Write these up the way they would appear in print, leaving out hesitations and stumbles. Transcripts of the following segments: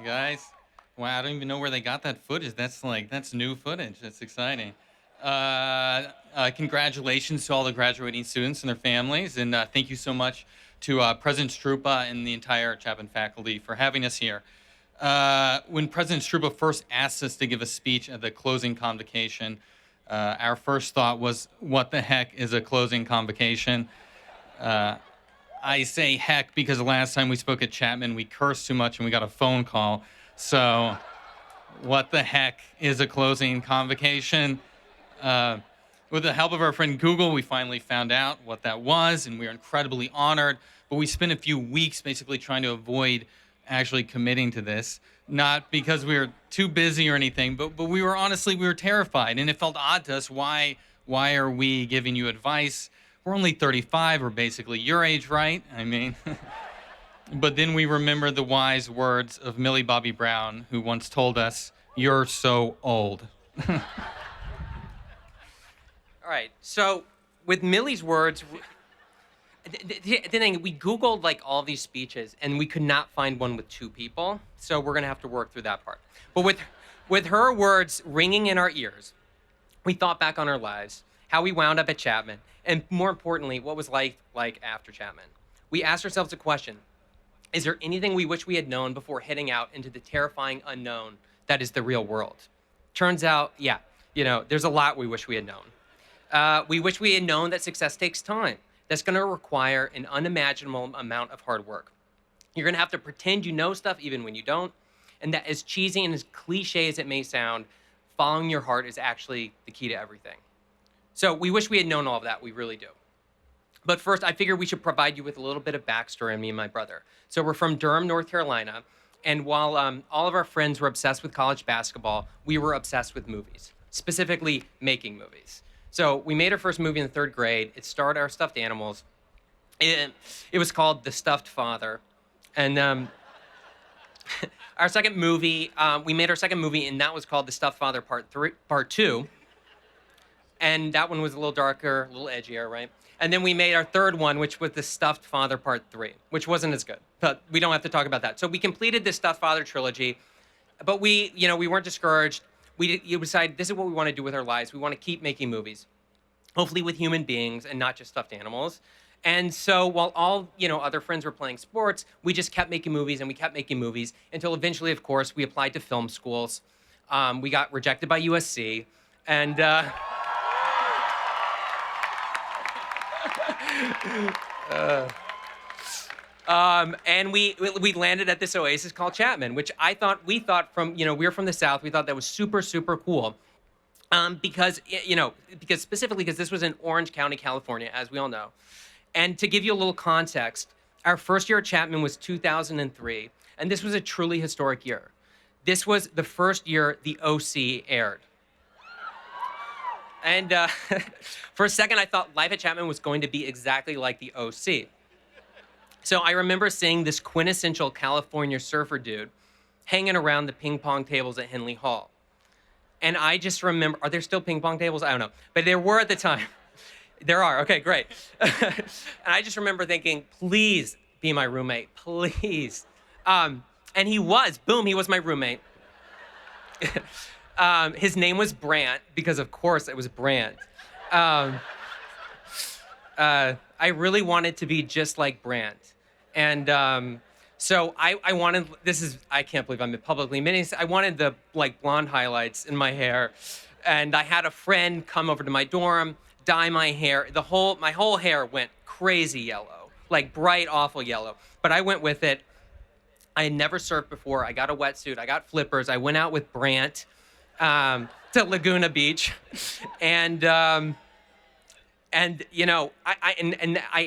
You guys, wow, I don't even know where they got that footage. That's new footage. That's exciting. Congratulations to all the graduating students and their families, and thank you so much to President Strupa and the entire Chapman faculty for having us here. When President Strupa first asked us to give a speech at the closing convocation, our first thought was, "What the heck is a closing convocation?" Uh, I say heck because the last time we spoke at Chapman, we cursed too much and we got a phone call. So, what the heck is a closing convocation? Uh, with the help of our friend Google, we finally found out what that was, and we are incredibly honored. But we spent a few weeks basically trying to avoid actually committing to this, not because we were too busy or anything, but we were honestly we were terrified, and it felt odd to us. Why are we giving you advice? We're only 35. We're basically your age, right? I mean. But then we remember the wise words of Millie Bobby Brown, who once told us, "You're so old." All right. So with Millie's words, the thing we Googled like all these speeches, and we could not find one with two people. So we're gonna have to work through that part. But with her words ringing in our ears, we thought back on our lives, how we wound up at Chapman, and more importantly, what was like after Chapman. We asked ourselves a question: is there anything we wish we had known before heading out into the terrifying unknown that is the real world? Turns out, yeah, there's a lot we wish we had known. We wish we had known that success takes time. That's going to require an unimaginable amount of hard work. You're going to have to pretend you know stuff even when you don't. And that, as cheesy and as cliche as it may sound, following your heart is actually the key to everything. So we wish we had known all of that. We really do. But first, I figured we should provide you with a little bit of backstory on me and my brother. So we're from Durham, North Carolina. And while all of our friends were obsessed with college basketball, we were obsessed with movies, specifically making movies. So we made our first movie in the third grade. It starred our stuffed animals. It was called The Stuffed Father. And our second movie, we made our second movie, and that was called The Stuffed Father Part 2. And that one was a little darker, a little edgier, right? And then we made our third one, which was The Stuffed Father Part 3, which wasn't as good. But we don't have to talk about that. So we completed the Stuffed Father trilogy, but we weren't discouraged. You decided this is what we want to do with our lives. We want to keep making movies, hopefully with human beings and not just stuffed animals. And so while all, other friends were playing sports, we just kept making movies and we kept making movies until eventually, of course, we applied to film schools. We got rejected by USC. And and we landed at this oasis called Chapman, which we thought from, we were from the South. We thought that was super, super cool. Because specifically because this was in Orange County, California, as we all know. And to give you a little context, our first year at Chapman was 2003. And this was a truly historic year. This was the first year the OC aired. And for a second, I thought life at Chapman was going to be exactly like the OC. So I remember seeing this quintessential California surfer dude hanging around the ping pong tables at Henley Hall. And I just remember, are there still ping pong tables? I don't know. But there were at the time. There are. Okay, great. And I just remember thinking, please be my roommate, please. And he was. Boom, he was my roommate. His name was Brant, because of course it was Brant. I really wanted to be just like Brant. And so I wanted, I can't believe I'm publicly admitting this, I wanted the blonde highlights in my hair. And I had a friend come over to my dorm, dye my hair. My whole hair went crazy yellow, like bright, awful yellow. But I went with it. I had never surfed before. I got a wetsuit. I got flippers. I went out with Brant to Laguna Beach. And I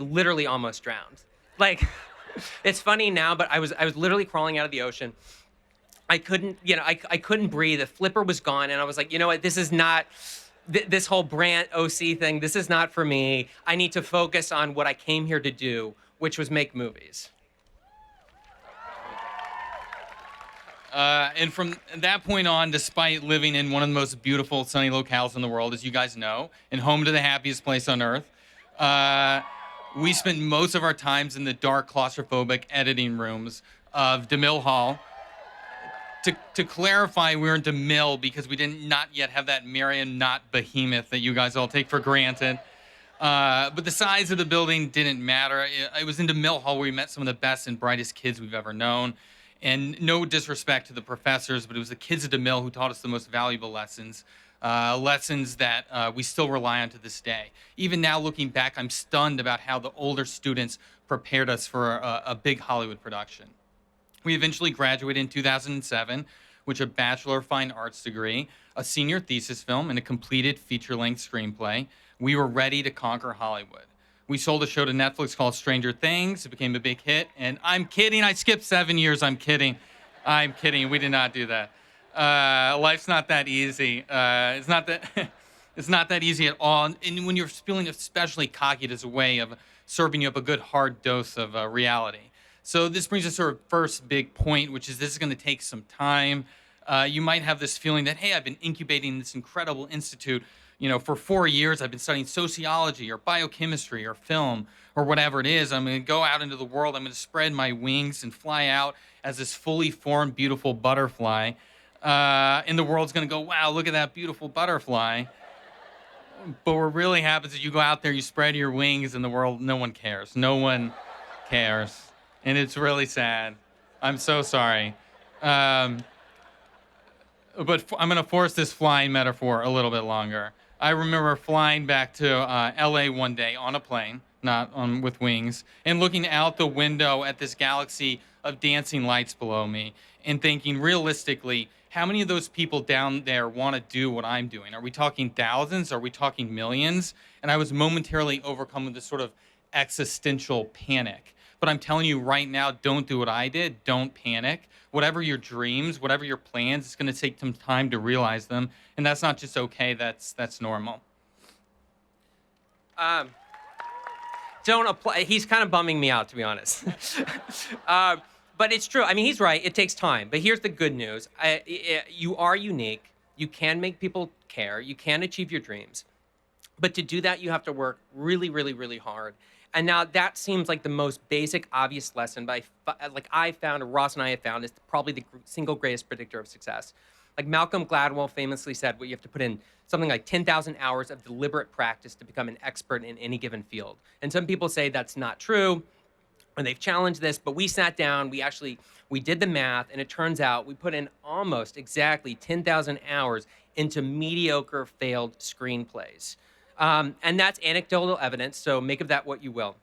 literally almost drowned. It's funny now, but I was literally crawling out of the ocean. I couldn't breathe. The flipper was gone, and I was like, you know what? This is not this whole Brant OC thing. This is not for me. I need to focus on what I came here to do, which was make movies. And from that point on, despite living in one of the most beautiful sunny locales in the world, as you guys know, and home to the happiest place on earth, we spent most of our times in the dark, claustrophobic editing rooms of DeMille Hall. To clarify, we were in DeMille because we did not yet have that Marriott behemoth that you guys all take for granted. But the size of the building didn't matter. It was in DeMille Hall where we met some of the best and brightest kids we've ever known. And no disrespect to the professors, but it was the kids at DeMille who taught us the most valuable lessons, lessons that we still rely on to this day. Even now, looking back, I'm stunned about how the older students prepared us for a big Hollywood production. We eventually graduated in 2007, with a Bachelor of Fine Arts degree, a senior thesis film, and a completed feature-length screenplay. We were ready to conquer Hollywood. We sold a show to Netflix called Stranger Things. It became a big hit. And I'm kidding. I skipped 7 years. I'm kidding. I'm kidding. We did not do that. Life's not that easy. It's not that it's not that easy at all. And when you're feeling especially cocky, it is a way of serving you up a good hard dose of reality. So this brings us to our first big point, which is this is going to take some time. You might have this feeling that, hey, I've been incubating this incredible institute, for 4 years. I've been studying sociology or biochemistry or film or whatever it is. I'm going to go out into the world. I'm going to spread my wings and fly out as this fully formed, beautiful butterfly. And the world's going to go, wow, look at that beautiful butterfly. But what really happens is you go out there, you spread your wings, and the world, no one cares. No one cares. And it's really sad. I'm so sorry. But I'm going to force this flying metaphor a little bit longer. I remember flying back to LA one day on a plane, not on with wings, and looking out the window at this galaxy of dancing lights below me and thinking realistically, how many of those people down there want to do what I'm doing? Are we talking thousands? Are we talking millions? And I was momentarily overcome with this sort of existential panic. But I'm telling you right now, don't do what I did. Don't panic. Whatever your dreams, whatever your plans, it's going to take some time to realize them. And that's not just okay. That's normal. Don't apply. He's kind of bumming me out, to be honest. But it's true. I mean, he's right. It takes time. But here's the good news. You are unique. You can make people care. You can achieve your dreams. But to do that, you have to work really, really, really hard. And now that seems like the most basic, obvious lesson, but I found, or Ross and I have found, is probably the single greatest predictor of success. Like Malcolm Gladwell famously said, you have to put in something like 10,000 hours of deliberate practice to become an expert in any given field. And some people say that's not true, and they've challenged this, but we sat down, we did the math, and it turns out we put in almost exactly 10,000 hours into mediocre failed screenplays. And that's anecdotal evidence, so make of that what you will.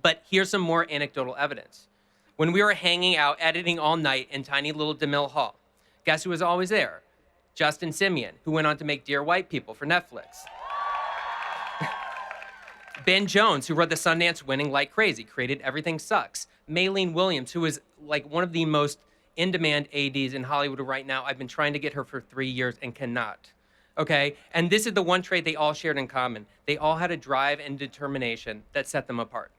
But here's some more anecdotal evidence. When we were hanging out, editing all night in tiny little DeMille Hall, guess who was always there? Justin Simien, who went on to make Dear White People for Netflix. Ben Jones, who wrote the Sundance-winning Like Crazy, created Everything Sucks. Maylene Williams, who is like one of the most in-demand ADs in Hollywood right now. I've been trying to get her for 3 years and cannot. Okay, and this is the one trait they all shared in common. They all had a drive and determination that set them apart.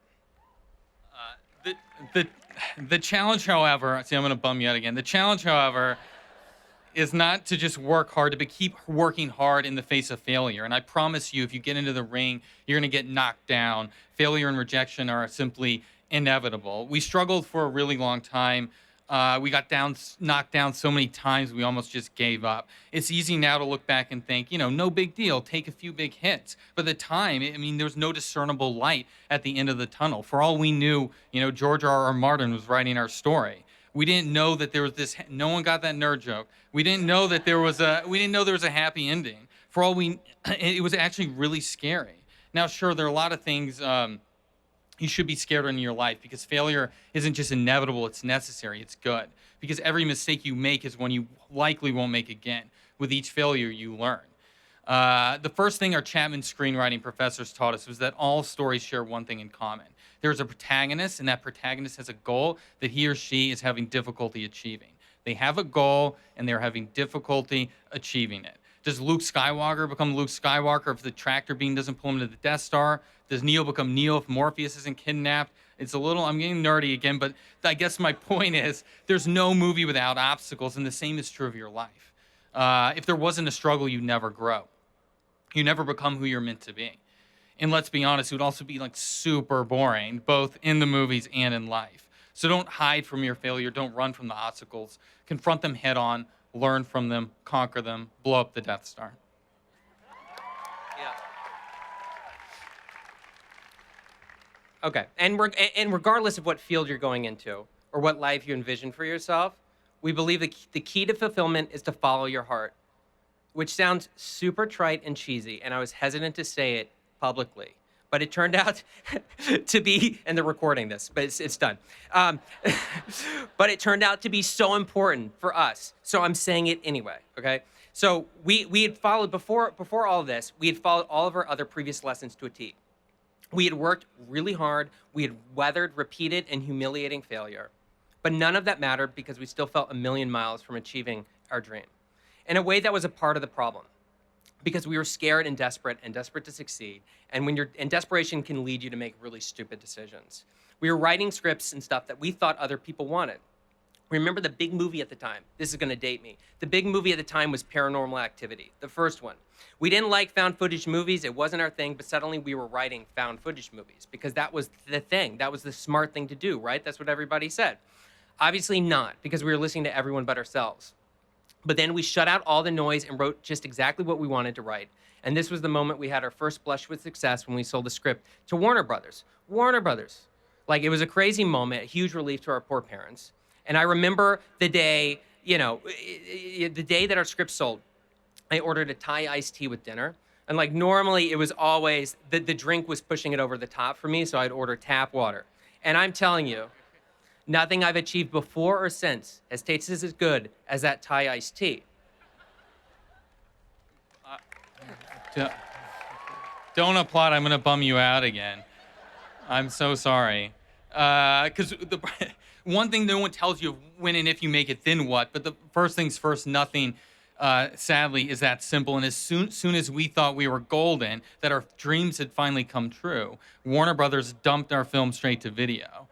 The challenge, however, see, I'm going to bum you out again. The challenge, however, is not to just work hard, but keep working hard in the face of failure. And I promise you, if you get into the ring, you're going to get knocked down. Failure and rejection are simply inevitable. We struggled for a really long time. We got knocked down so many times we almost just gave up. It's easy now to look back and think, no big deal, take a few big hits. But at the time, there was no discernible light at the end of the tunnel. For all we knew, George R.R. Martin was writing our story. We didn't know that there was this. No one got that nerd joke. We didn't know that there was a happy ending. For all it was actually really scary. Now, sure, there are a lot of things. You should be scared in your life because failure isn't just inevitable, it's necessary, it's good. Because every mistake you make is one you likely won't make again. With each failure, you learn. The first thing our Chapman screenwriting professors taught us was that all stories share one thing in common. There's a protagonist, and that protagonist has a goal that he or she is having difficulty achieving. They have a goal, and they're having difficulty achieving it. Does Luke Skywalker become Luke Skywalker if the tractor beam doesn't pull him to the Death Star? Does Neo become Neo if Morpheus isn't kidnapped? I'm getting nerdy again, but I guess my point is there's no movie without obstacles, and the same is true of your life. If there wasn't a struggle, you'd never grow. You never become who you're meant to be. And let's be honest, it would also be super boring, both in the movies and in life. So don't hide from your failure. Don't run from the obstacles. Confront them head on, learn from them, conquer them, blow up the Death Star. Yeah. Okay, and regardless of what field you're going into or what life you envision for yourself, we believe the key to fulfillment is to follow your heart, which sounds super trite and cheesy, and I was hesitant to say it publicly, but it turned out to be, and they're recording this, but it's done. But it turned out to be so important for us, so I'm saying it anyway, okay? So we had followed, before all of this, we had followed all of our other previous lessons to a T. We had worked really hard, we had weathered repeated and humiliating failure, but none of that mattered because we still felt a million miles from achieving our dream. In a way, that was a part of the problem, because we were scared and desperate to succeed. And desperation can lead you to make really stupid decisions. We were writing scripts and stuff that we thought other people wanted. Remember the big movie at the time? This is gonna date me. The big movie at the time was Paranormal Activity, the first one. We didn't like found footage movies, it wasn't our thing, but suddenly we were writing found footage movies because that was the thing, that was the smart thing to do, right? That's what everybody said. Obviously not, because we were listening to everyone but ourselves. But then we shut out all the noise and wrote just exactly what we wanted to write. And this was the moment we had our first blush with success when we sold the script to Warner Brothers. Warner Brothers. Like, it was a crazy moment, a huge relief to our poor parents. And I remember the day, the day that our script sold, I ordered a Thai iced tea with dinner. And like normally it was always, the drink was pushing it over the top for me, so I'd order tap water. And I'm telling you, nothing I've achieved before or since has tasted as good as that Thai iced tea. Don't applaud. I'm going to bum you out again. I'm so sorry. Because the one thing no one tells you of when and if you make it, then what? But the first things first, nothing, sadly, is that simple. And as soon as we thought we were golden, that our dreams had finally come true, Warner Brothers dumped our film straight to video.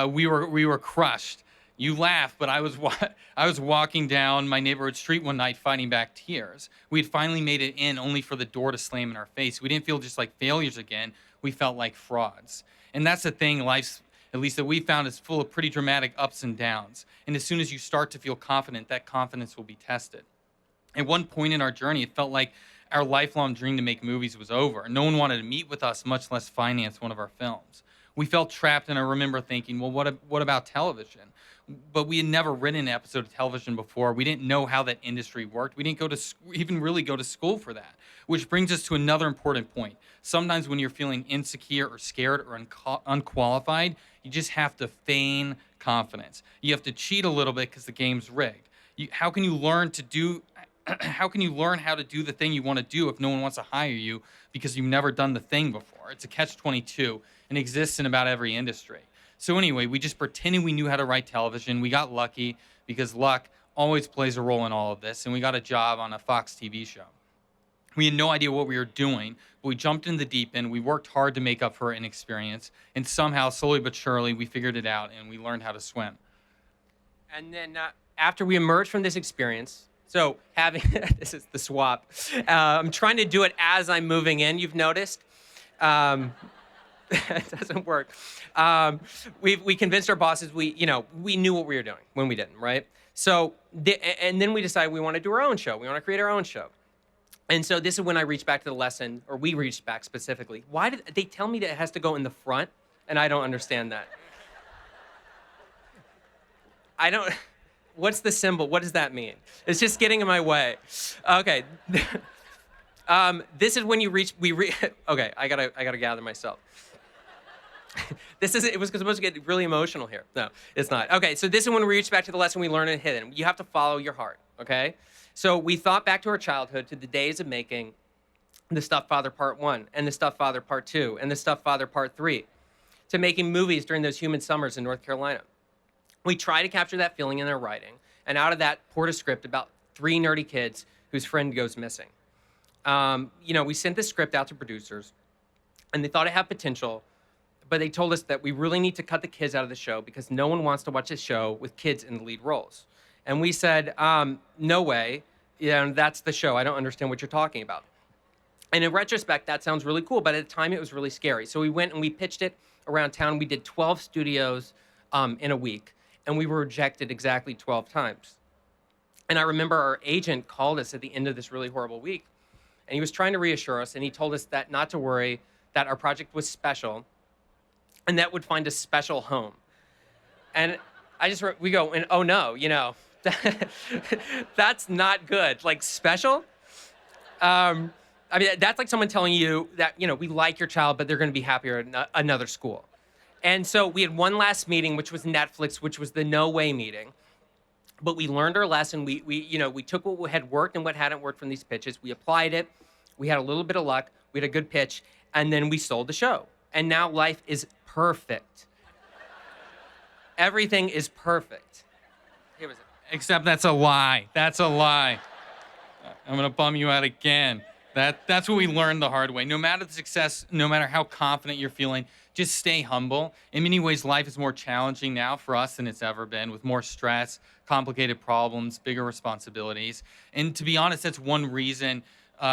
We were crushed. You laugh, but I was walking down my neighborhood street one night fighting back tears. We had finally made it in, only for the door to slam in our face. We didn't feel just like failures again. We felt like frauds. And that's the thing, life's, at least that we found, is full of pretty dramatic ups and downs. And as soon as you start to feel confident, that confidence will be tested. At one point in our journey, it felt like our lifelong dream to make movies was over. No one wanted to meet with us, much less finance one of our films. We felt trapped, and I remember thinking, well, what about television? But we had never written an episode of television before. We didn't know how that industry worked. We didn't even really go to school for that, which brings us to another important point. Sometimes when you're feeling insecure or scared or unqualified, you just have to feign confidence. You have to cheat a little bit because the game's rigged. How can you learn how to do the thing you want to do if no one wants to hire you because you've never done the thing before? It's a catch-22 and exists in about every industry. So anyway, we just pretended we knew how to write television. We got lucky because luck always plays a role in all of this, and we got a job on a Fox TV show. We had no idea what we were doing, but we jumped in the deep end. We worked hard to make up for inexperience, and somehow, slowly but surely, we figured it out, and we learned how to swim. And then after we emerged from this experience, so having, this is the swap. I'm trying to do it as I'm moving in, you've noticed. It doesn't work. We convinced our bosses we knew what we were doing when we didn't, right? So, and then we decided we want to do our own show. We want to create our own show. And so this is when I reached back to the lesson, or we reached back specifically. Why did they tell me that it has to go in the front? And I don't understand that. What's the symbol? What does that mean? It's just getting in my way. Okay. This is when you reach, okay, I gotta gather myself. It was supposed to get really emotional here. No, it's not. Okay, so this is when we reach back to the lesson we learned and hidden. You have to follow your heart, okay? So we thought back to our childhood, to the days of making The Stepfather Part 1, and The Stepfather Part 2, and The Stepfather Part 3, to making movies during those humid summers in North Carolina. We tried to capture that feeling in our writing, and out of that poured a script about 3 nerdy kids whose friend goes missing. We sent this script out to producers, and they thought it had potential, but they told us that we really need to cut the kids out of the show because no one wants to watch a show with kids in the lead roles. And we said, no way, that's the show. I don't understand what you're talking about. And in retrospect, that sounds really cool, but at the time it was really scary. So we went and we pitched it around town. We did 12 studios in a week, and we were rejected exactly 12 times. And I remember our agent called us at the end of this really horrible week, and he was trying to reassure us, and he told us that not to worry, that our project was special, and that would find a special home. And we go, and oh no, that's not good. Like, special? I mean, that's like someone telling you that, we like your child, but they're going to be happier at another school. And so we had one last meeting, which was Netflix, which was the no way meeting. But we learned our lesson. We took what had worked and what hadn't worked from these pitches. We applied it. We had a little bit of luck. We had a good pitch. And then we sold the show. And now life is perfect. Everything is perfect. Here was it. Except that's a lie. That's a lie. I'm going to bum you out again. That's what we learned the hard way. No matter the success, no matter how confident you're feeling, just stay humble. In many ways, life is more challenging now for us than it's ever been, with more stress, complicated problems, bigger responsibilities. And to be honest, that's one reason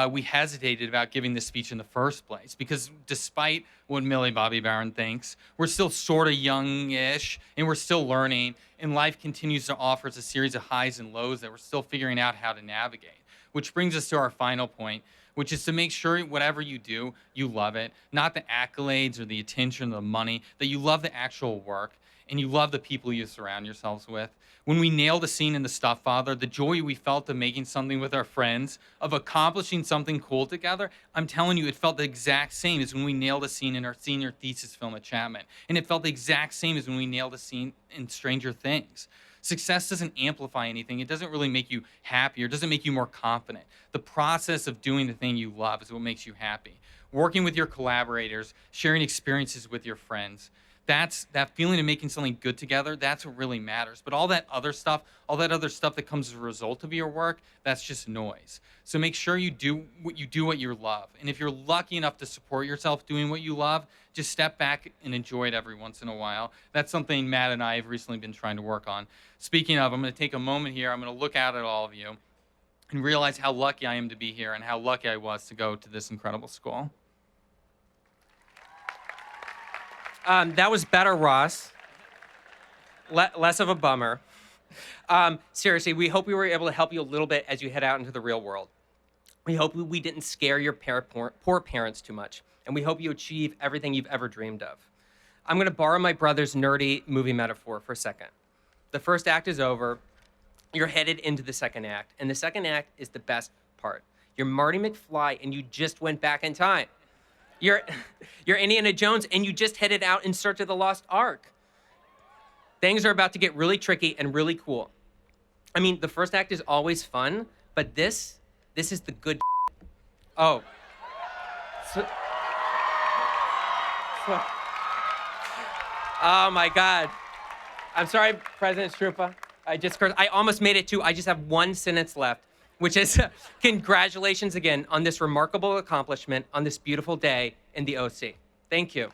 we hesitated about giving this speech in the first place, because despite what Millie Bobby Barron thinks, we're still sort of young-ish, and we're still learning, and life continues to offer us a series of highs and lows that we're still figuring out how to navigate. Which brings us to our final point, which is to make sure whatever you do, you love it. Not the accolades or the attention or the money, that you love the actual work and you love the people you surround yourselves with. When we nailed a scene in The Stepfather, the joy we felt of making something with our friends, of accomplishing something cool together, I'm telling you, it felt the exact same as when we nailed a scene in our senior thesis film at Chapman. And it felt the exact same as when we nailed a scene in Stranger Things. Success doesn't amplify anything. It doesn't really make you happier. It doesn't make you more confident. The process of doing the thing you love is what makes you happy. Working with your collaborators, sharing experiences with your friends, that feeling of making something good together, that's what really matters. But all that other stuff that comes as a result of your work, that's just noise. So make sure you do what you love. And if you're lucky enough to support yourself doing what you love, just step back and enjoy it every once in a while. That's something Matt and I have recently been trying to work on. Speaking of, I'm going to take a moment here. I'm going to look out at all of you and realize how lucky I am to be here and how lucky I was to go to this incredible school. That was better, Ross. Less of a bummer. Seriously, we hope we were able to help you a little bit as you head out into the real world. We hope we didn't scare your poor parents too much, and we hope you achieve everything you've ever dreamed of. I'm going to borrow my brother's nerdy movie metaphor for a second. The first act is over. You're headed into the second act, and the second act is the best part. You're Marty McFly, and you just went back in time. You're Indiana Jones, and you just headed out in search of the lost Ark. Things are about to get really tricky and really cool. I mean, the first act is always fun, but this is the good. Oh. Oh my God. I'm sorry, President Strupa. I almost made it too. I just have one sentence left, which is congratulations again on this remarkable accomplishment on this beautiful day in the OC. Thank you.